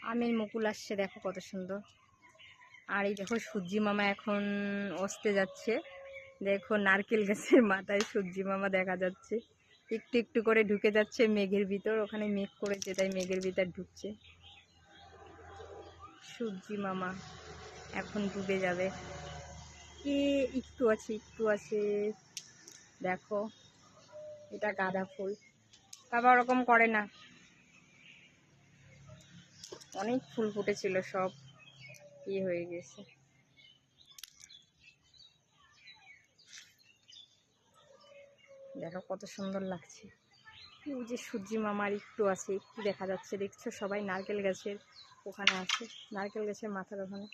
আমের মুকুল আসছে, দেখো কত সুন্দর। আর এই দেখো সূর্যি মামা এখন অস্তে যাচ্ছে। দেখো নারকেল গাছের মাথায় সূর্যি মামা দেখা যাচ্ছে, একটু একটু করে ঢুকে যাচ্ছে মেঘের ভিতর। ওখানে মেঘ করেছে তাই মেঘের ভিতর ঢুকছে। সূর্যি মামা এখন ডুবে যাবে। একটু আছে, একটু আছে। দেখো এটা গাঁদা ফুল, বাবা ওরকম করে না। অনেক ফুল ফুটেছিল, সব হয়ে গেছে। দেখো কত সুন্দর লাগছে। ওই যে সূর্যি মামার একটু আছে, একটু দেখা যাচ্ছে। দেখছো সবাই নারকেল গাছের ওখানে আছে, নারকেল গাছের মাথার ওখানে।